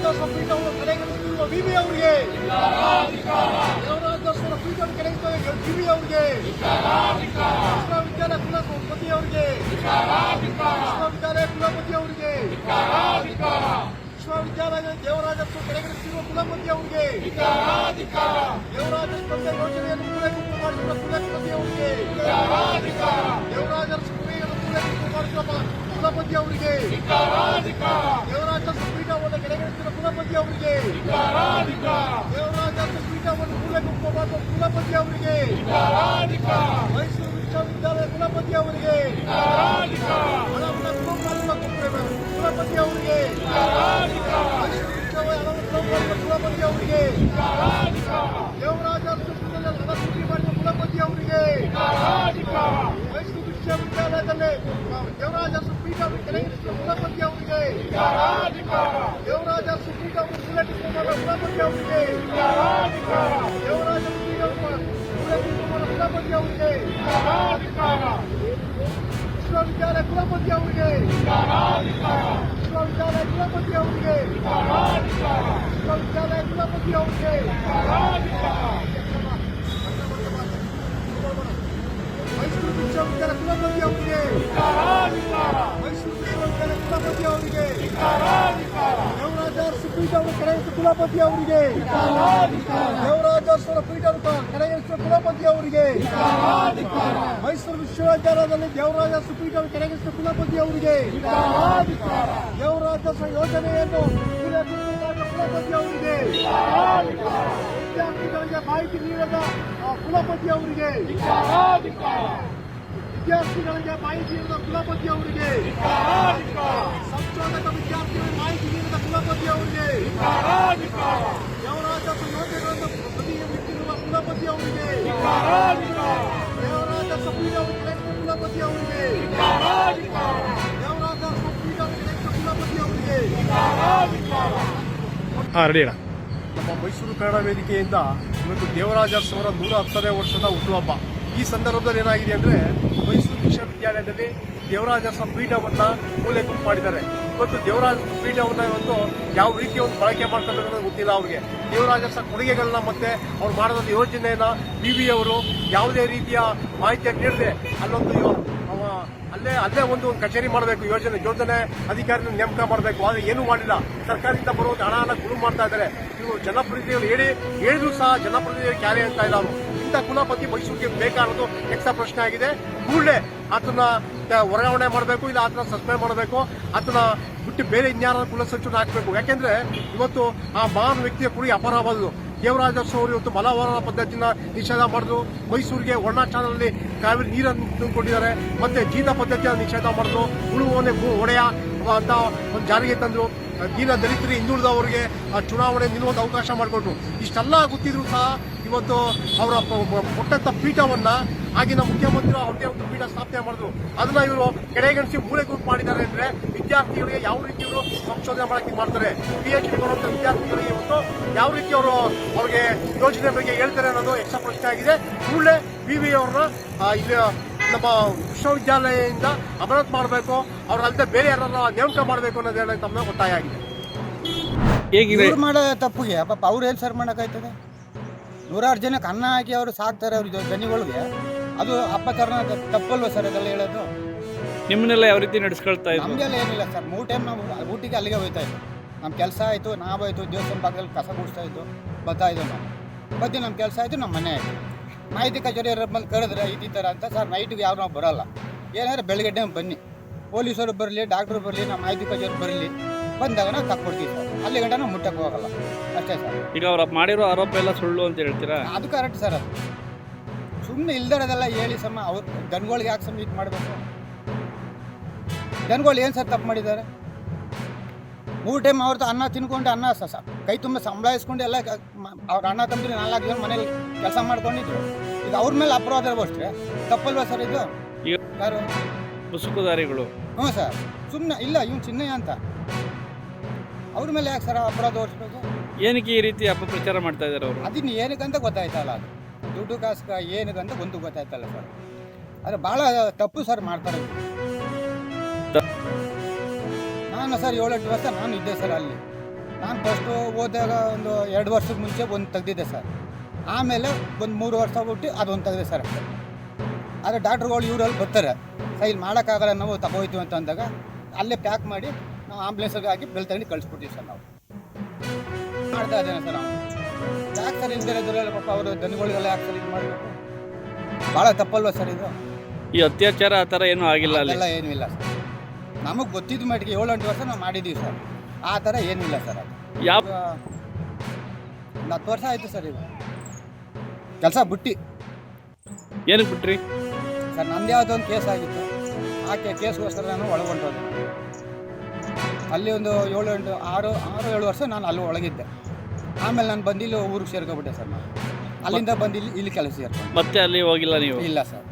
ಪೀಠವನ್ನು ಕಡೆಗಣಿಸುತ್ತಿರುವ ವಿವಿ ಅವರಿಗೆ, ದೇವರಾಜೇಶ್ವರ ಪೀಠವನ್ನು ಕಡೆಗಣಿಸುವ ವಿವಿ ಅವರಿಗೆ, ವಿಶ್ವವಿದ್ಯಾಲಯ ಕುಲಪತಿ ಅವರಿಗೆ, ವಿಶ್ವವಿದ್ಯಾಲಯ ಕುಲಪತಿ ಅವರಿಗೆ, ವಿಶ್ವವಿದ್ಯಾಲಯ ದೇವರಾಜೇಶ್ವರ ಕಡೆಗಣಿಸುತ್ತಿರುವ ಕುಲಪತಿ ಅವರಿಗೆ, ದೇವರಾಜೇಶ್ವರ ಯೋಜನೆಯನ್ನು ಮೂಲೆಗುಂಪು ಮಾಡಿರುವ ಕುಲಪತಿ ಅವರಿಗೆ, ದೇವರಾಜೇಶ್ವರ ಕುಲಪತಿ ಅವರಿಗೆ, ದೇವರಾಜೇಶ್ವರ ಪೀಠವನ್ನು ಕಡೆಗಣಿಸಿದ ಕುಲಪತಿ ಅವರಿಗೆ, ದೇವರಾಜೇಶ್ವರ ಪೀಠವನ್ನು ಮೂಲೆಗುಂಪು ಮಾಡುವ ಕುಲಪತಿ ಅವರಿಗೆ, ಮೈಸೂರು ವಿಶ್ವವಿದ್ಯಾಲಯ ಕುಲಪತಿ ಅವರಿಗೆ, ಕುಲಪತಿ ಅವರಿಗೆ, ಕುಲಪತಿ ಅವರಿಗೆ, ದೇವರಾಜೇಶ್ವರ ಹಣಸೂಚಿ ಮಾಡಿದ ಕುಲಪತಿ ಅವರಿಗೆ, ಮೈಸೂರು ವಿಶ್ವವಿದ್ಯಾಲಯದಲ್ಲಿ ದೇವರಾಜೇಶ್ವರ ಪೀಠವನ್ನು ಕಡೆಗಣಿಸಿದ ಕುಲಪತಿ ಅವರಿಗೆ, ದೇವರಾಜೇಶ್ವರ ಪೀಠವನ್ನು ಮೂಲೆಗುಂಪು ಮಾಡುವ ಕುಲಪತಿ ಅವರಿಗೆ, ದೇವರಾಜೇಶ್ವರ ಪೀಠವನ್ನು ಮೂಲೆಗುಂಪು ಮಾಡುವ ಕುಲಪತಿ ಅವರಿಗೆ, ವಿಶ್ವವಿದ್ಯಾಲಯ ಕುಲಪತಿ ಅವರಿಗೆ, ವಿಶ್ವವಿದ್ಯಾಲಯ ಕುಲಪತಿ ಅವರಿಗೆ, ವಿಶ್ವವಿದ್ಯಾಲಯ ಕುಲಪತಿ ಅವರಿಗೆ, ಮೈಸೂರು ವಿಶ್ವವಿದ್ಯಾಲಯ ಕುಲಪತಿ ಅವರಿಗೆ, ಮೈಸೂರು ವಿಶ್ವವಿದ್ಯಾಲಯ ಕುಲಪತಿ ಅವರಿಗೆ, ದೇವರಾಜೇಶ್ವರ ಪೀಠವನ್ನು ಕಡೆಗಣಿಸಿದ ಕುಲಪತಿ ಅವರಿಗೆ, ದೇವರಾಜೇಶ್ವರ ಪೀಠವನ್ನು ಕಡೆಗಣಿಸಿದ ಕುಲಪತಿ ಅವರಿಗೆ, ಮೈಸೂರು ವಿಶ್ವವಿದ್ಯಾಲಯದಲ್ಲಿ ದೇವರಾಜೇಶ್ವರ ಪೀಠವನ್ನು ಕಡೆಗಣಿಸಿದ ಕುಲಪತಿ ಅವರಿಗೆ, ದೇವರಾಜೇಶ್ವರ ಯೋಜನೆಯನ್ನು ಕುಲಪತಿ ಅವರಿಗೆ, ವಿದ್ಯಾರ್ಥಿಗಳಿಗೆ ಮಾಹಿತಿ ನೀಡದ ಕುಲಪತಿ ಅವರಿಗೆ, ವಿದ್ಯಾರ್ಥಿಗಳಿಗೆ ಮಾಹಿತಿ ನೀಡಿದ ಕುಲಪತಿ ಅವರಿಗೆ, ಸಂಶೋಧಕ ವಿದ್ಯಾರ್ಥಿಗಳಿಗೆ ಮಾಹಿತಿ ನೀಡಿದ ಕುಲಪತಿ ಅವರಿಗೆ, ದೇವರಾಜೇಶ್ವರ ಯೋಜನೆಗಳನ್ನು ಪ್ರತಿನಿಧಿಸಿರುವ ಕುಲಪತಿ ಅವರಿಗೆ, ದೇವರಾಜೇಶ್ವರ ಪೀಠವನ್ನು ಕಡೆಗಣಿಸಿದ ಕುಲಪತಿ ಅವರಿಗೆ, ದೇವರಾಜೇಶ್ವರ ಪೀಠವನ್ನು ಕಡೆಗಣಿಸಿದ ಕುಲಪತಿ ಅವರಿಗೆ. ನಮ್ಮ ಮೈಸೂರು ಕನ್ನಡ ವೇದಿಕೆಯಿಂದ ಇವತ್ತು ದೇವರಾಜೇಶ್ವರ 110ನೇ ವರ್ಷದ ಹುಟ್ಟುಹಬ್ಬ. ಈ ಸಂದರ್ಭದಲ್ಲಿ ಏನಾಗಿದೆ ಅಂದರೆ, ಮೈಸೂರು ವಿಶ್ವವಿದ್ಯಾಲಯದಲ್ಲಿ ದೇವರಾಜೇಶ್ವರ ಪೀಠವನ್ನು ಮೂಲೆಗುಂಪು ಮಾಡಿದ್ದಾರೆ. ಇವತ್ತು ದೇವರಾಜೇಶ್ವರ ಪೀಠವನ್ನು ಇವತ್ತು ಯಾವ ರೀತಿ ಒಂದು ಬಳಕೆ ಮಾಡ್ತಾರೆ ಅನ್ನೋದು ಗೊತ್ತಿಲ್ಲ ಅವ್ರಿಗೆ. ದೇವರಾಜೇಶ್ವರ ಕೊಡುಗೆಗಳನ್ನ ಮತ್ತೆ ಅವ್ರು ಮಾಡಿದ ಯೋಜನೆಯನ್ನ ವಿವಿ ಅವರು ಯಾವುದೇ ರೀತಿಯ ಮಾಹಿತಿಯನ್ನು ನೀಡದೆ ಅಲ್ಲೇ ಒಂದು ಕಚೇರಿ ಮಾಡಬೇಕು, ಯೋಜನೆ ಅಧಿಕಾರಿನ ನೇಮಕ ಮಾಡಬೇಕು. ಆದರೆ ಏನೂ ಮಾಡಿಲ್ಲ. ಸರ್ಕಾರದಿಂದ ಬರುವಂತ ಹಣ ಗುರು ಮಾಡ್ತಾ ಇದ್ದಾರೆ. ಇವರು ಜನಪ್ರತಿನಿಧಿಗಳು ಹೇಳಿದ್ರು ಸಹ ಜನಪ್ರತಿನಿಧಿಗಳು ಕ್ಯಾರೆ ಅಂತ ಇಲ್ಲ. ಅವರು ಇಂಥ ಕುಲಪತಿ ಮೈಸೂರಿಗೆ ಬೇಕಾದದು ಎಕ್ಸ್ಟ್ರಾ ಪ್ರಶ್ನೆ ಆಗಿದೆ. ಕೂಡಲೇ ಆತನ ವರ್ಗಾವಣೆ ಮಾಡಬೇಕು, ಇಲ್ಲ ಆತನ ಸಸ್ಪೆಂಡ್ ಮಾಡಬೇಕು, ಆತನ ಬಿಟ್ಟು ಬೇರೆ ಇನ್ಯಾರ ಕುಲಸಚಿವನ ಹಾಕಬೇಕು. ಯಾಕೆಂದ್ರೆ ಇವತ್ತು ಆ ಮಹಾನ್ ವ್ಯಕ್ತಿಯ ಕುಡಿ ಅಪರಾಧವಾದದ್ದು. ದೇವರಾಜೇಶ್ವರ ಅವರು ಇವತ್ತು ಮಲವರ್ಣ ಪದ್ಧತಿನ ನಿಷೇಧ ಮಾಡಿದ್ರು. ಮೈಸೂರಿಗೆ ವರ್ಣ ಚಾನಲ್ನಲ್ಲಿ ಕಾವೇರಿ ನೀರನ್ನು ಕೊಟ್ಟಿದ್ದಾರೆ. ಮತ್ತೆ ಜೀತ ಪದ್ಧತಿಯನ್ನು ನಿಷೇಧ ಮಾಡಿದ್ರು. ಉಳುವನೆ ಒಡೆಯ ಅಂತ ಒಂದು ಜಾರಿಗೆ ತಂದ್ರು. ದೀನ ದಲಿತರು ಹಿಂದುಳಿದವರಿಗೆ ಚುನಾವಣೆ ನಿಲ್ಲುವಂತ ಅವಕಾಶ ಮಾಡಿಕೊಟ್ರು. ಇಷ್ಟೆಲ್ಲ ಗೊತ್ತಿದ್ರು ಸಹ ಇವತ್ತು ಅವರ ಕೊಟ್ಟಂತ ಪೀಠವನ್ನ ಆಗಿನ ಮುಖ್ಯಮಂತ್ರಿ ಅವ್ರದೇ ಒಂದು ಪೀಠ ಸ್ಥಾಪನೆ ಮಾಡಿದ್ರು. ಅದನ್ನ ಇವರು ಕಡೆಗಣಿಸಿ ಮೂಲೆಗುಂಪು ಮಾಡಿದ್ದಾರೆ. ಅಂದ್ರೆ ವಿದ್ಯಾರ್ಥಿಗಳಿಗೆ ಯಾವ ರೀತಿ ಇವರು ಸಂಶೋಧನೆ ಮಾಡಕ್ಕೆ ಮಾಡ್ತಾರೆ, PhD ಬರುವಂತ ವಿದ್ಯಾರ್ಥಿಗಳಿಗೆ ಇವತ್ತು ಯಾವ ರೀತಿ ಅವರು ಅವ್ರಿಗೆ ಯೋಜನೆ ಬಗ್ಗೆ ಹೇಳ್ತಾರೆ ಅನ್ನೋದು ಎಕ್ಸ್ಟ್ರಾ ಪ್ರಶ್ನೆ ಆಗಿದೆ. ಕೂಡಲೇ ವಿವಿ ಅವ್ರನ್ನ ಇಲ್ಲಿ ನಮ್ಮ ವಿಶ್ವವಿದ್ಯಾಲಯದಿಂದ ಅಮಾನತು ಮಾಡಬೇಕು, ಅವ್ರಲ್ಲದೆ ಬೇರೆ ಯಾರನ್ನ ನೇಮಕ ಮಾಡಬೇಕು ಅನ್ನೋದೇನ ತಮ್ಮ ಒತ್ತಾಯ ಆಗಿದೆ. ಮಾಡೋ ತಪ್ಪಿಗೆ ಪಾಪ ಅವ್ರು ಏನು ಸರ್ ಮಾಡೋಕ್ಕಾಯ್ತದೆ? 106 ಜನಕ್ಕೆ ಅನ್ನ ಹಾಕಿ ಅವರು ಸಾಕ್ತಾರೆ ಅವ್ರ ದನಿಗಳಿಗೆ. ಅದು ಅಪ್ಪಕರಣ ತಪ್ಪಲ್ವ ಸರ್ ಅದೆಲ್ಲ ಹೇಳೋದು? ನಿಮ್ಮನ್ನೆಲ್ಲ ಯಾವ ರೀತಿ ನಡೆಸ್ಕೊಳ್ತಾ ಇದ್ದೀವಿ? ನಮಗೆಲ್ಲ ಏನಿಲ್ಲ ಸರ್. 3 ಟೈಮ್ ನಾವು ಊಟಿಗೆ ಅಲ್ಲಿಗೆ ಹೋಗ್ತಾ ಇದ್ವಿ. ನಮ್ಮ ಕೆಲಸ ಆಯಿತು, ನಾವಾಯಿತು, ದೇವಸ್ಥಾನ ಭಾಗದಲ್ಲಿ ಕಸ ಗುಡಿಸ್ತಾ ಇದ್ದು ಬರ್ತಾ ಇದ್ದೆವು. ನಾವು ಬತ್ತಿ ನಮ್ಮ ಕೆಲಸ ಆಯಿತು, ನಮ್ಮ ಮನೆ ಆಯಿತು. ಮಾಹಿತಿ ಕಚೇರಿ ಬಂದು ಕರೆದ್ರೆ ಈ ಥರ ಅಂತ ಸರ್. ನೈಟಿಗೆ ಯಾರು ನಾವು ಬರೋಲ್ಲ. ಏನಾದ್ರೆ ಬೆಳಗ್ಗೆ ಟೈಮ್ ಬನ್ನಿ, ಪೊಲೀಸರು ಬರಲಿ, ಡಾಕ್ಟ್ರು ಬರಲಿ, ನಮ್ಮ ಮಾಹಿತಿ ಕಚೇರಿ ಬರಲಿ, ಬಂದಾಗ ನಾವು ತಕ್ಕೊಡ್ತೀವಿ ಸರ್. ಅಲ್ಲಿ ಗಂಟೆ ನಾವು ಮುಟ್ಟಕ್ಕೆ ಹೋಗಲ್ಲ ಅಷ್ಟೇ ಸರ್. ಈಗ ಅವ್ರು ಮಾಡಿರೋ ಆರೋಪ ಎಲ್ಲ ಸುಳ್ಳು ಅಂತ ಹೇಳ್ತೀರಾ? ಅದು ಕರೆಕ್ಟ್ ಸರ್. ಅದು ಸುಮ್ಮನೆ ಇಲ್ದಿರೋದೆಲ್ಲ ಹೇಳಿ ಸಮ ಅವ್ರು ದನಗಳಿಗೆ ಯಾಕೆ ಸಮ ಇದು ಮಾಡಬೇಕು? ದನಗಳು ಏನು ಸರ್ ತಪ್ಪು ಮಾಡಿದ್ದಾರೆ? 3 ಟೈಮ್ ಅವ್ರದ್ದು ಅನ್ನ ತಿನ್ಕೊಂಡು ಅನ್ನ ಕೈ ತುಂಬ ಸಂಬಳ ಇಸ್ಕೊಂಡು ಎಲ್ಲ ಅವ್ರ ಅಣ್ಣ ತಂದ್ರೆ 4 ಜನ ಮನೇಲಿ ಕೆಲಸ ಮಾಡ್ಕೊಂಡಿದ್ರು. ಈಗ ಅವ್ರ ಮೇಲೆ ಅಪರಾಧ ಅಷ್ಟೇ ತಪ್ಪಲ್ವಾ ಸರ್ ಇದು? ಯಾರು ಮುಸುಕುದಾರಿಗಳು? ಹ್ಞೂ ಸರ್. ಸುಮ್ಮನೆ ಇಲ್ಲ ಇವ್ನು ಚಿನ್ನಯ್ಯ ಅಂತ ಅವ್ರ ಮೇಲೆ ಯಾಕೆ ಸರ್ ಅಪರಾಧ ಹೊರಿಸ್ಬೇಕು? ಏನಕ್ಕೆ ಈ ರೀತಿ ಅಪಪ್ರಚಾರ ಮಾಡ್ತಾ ಇದ್ದಾರೆ ಅವರು? ಅದನ್ನ ಏನಕ್ಕಂತ ಗೊತ್ತಾಯ್ತಲ್ಲ. ಅದು ದುಡ್ಡು ಕಾಸು ಏನಕ್ಕಂತ ಒಂದು ಗೊತ್ತಾಯ್ತಲ್ಲ ಸರ್. ಅದು ಭಾಳ ತಪ್ಪು ಸರ್ ಮಾಡ್ತಾರೆ. ನಾನು ಸರ್ 7-8 ವರ್ಷ ನಾನು ಇದ್ದೆ ಸರ್ ಅಲ್ಲಿ. ನಾನು ಫಸ್ಟು ಹೋದಾಗ ಒಂದು 2 ವರ್ಷದ ಮುಂಚೆ ಒಂದು ತೆಗ್ದಿದ್ದೆ ಸರ್. ಆಮೇಲೆ ಒಂದು 3 ವರ್ಷ ಬಿಟ್ಟು ಅದೊಂದು ತೆಗೆದೆ ಸರ್ ಅಷ್ಟೇ. ಆದರೆ ಡಾಕ್ಟ್ರುಗಳು ಇವರಲ್ಲಿ ಬರ್ತಾರೆ, ಸರ್ ಇಲ್ಲಿ ಮಾಡೋಕ್ಕಾಗಲ್ಲ ನಾವು ತಗೋಯ್ತೀವಿ ಅಂತ ಅಂದಾಗ ಅಲ್ಲೇ ಪ್ಯಾಕ್ ಮಾಡಿ ನಾವು ಆಂಬುಲೆನ್ಸ್ಗೆ ಹಾಕಿ ಬೆಲ್ ತಗೊಂಡು ಕಳಿಸ್ಬಿಟ್ಟಿವಿ ಸರ್. ನಾವು ಮಾಡ್ತಾ ಇದ್ದೇನೆ ಸರ್. ನಾವು ಯಾಕೆ ಸರ್ ಇಲ್ದೇ ಇದ್ರಲ್ಲಿ ಪಾಪ ಅವರು ದನಗಳಿಗೆಲ್ಲ ಯಾಕೆ ಸರ್ ಇದು ಮಾಡಬೇಕು? ಭಾಳ ತಪ್ಪಲ್ವ ಸರ್ ಇದು? ಈ ಅತ್ಯಾಚಾರ ಆ ಥರ ಏನೂ ಆಗಿಲ್ಲ ಅಲ್ಲಿ? ಅದೆಲ್ಲ ಏನೂ ಇಲ್ಲ ಸರ್. ನಮಗೆ ಗೊತ್ತಿದ್ದ ಮಟ್ಟಿಗೆ 7-8 ವರ್ಷ ನಾವು ಮಾಡಿದ್ದೀವಿ ಸರ್. ಆ ಥರ ಏನೂ ಇಲ್ಲ ಸರ್. ಅದು ಯಾವ ಒಂದು 10 ವರ್ಷ ಆಯಿತು ಸರ್ ಇದು ಕೆಲಸ ಬಿಟ್ಟು. ಏನಕ್ಕೆ ಬಿಟ್ರಿ? ಸರ್ ನಮ್ದು ಯಾವುದೋ ಒಂದು ಕೇಸ್ ಆಗಿತ್ತು, ಆ ಕೇಸ್ಗೋಸ್ಕರ ನಾನು ಒಳಗೊಂಡೋದೆ. ಅಲ್ಲಿ ಒಂದು 6-7 ವರ್ಷ ನಾನು ಅಲ್ಲಿ ಒಳಗಿದ್ದೆ. ಆಮೇಲೆ ನಾನು ಬಂದು ಇಲ್ಲಿ ಊರಿಗೆ ಸೇರ್ಕೊಬಿಟ್ಟೆ ಸರ್. ನಾನು ಅಲ್ಲಿಂದ ಬಂದು ಇಲ್ಲಿ ಕೆಲಸ ಸೇರ್ಕೊಂಡು ಮತ್ತೆ ಅಲ್ಲಿ ಹೋಗಿಲ್ಲ ನೀವು? ಇಲ್ಲ ಸರ್.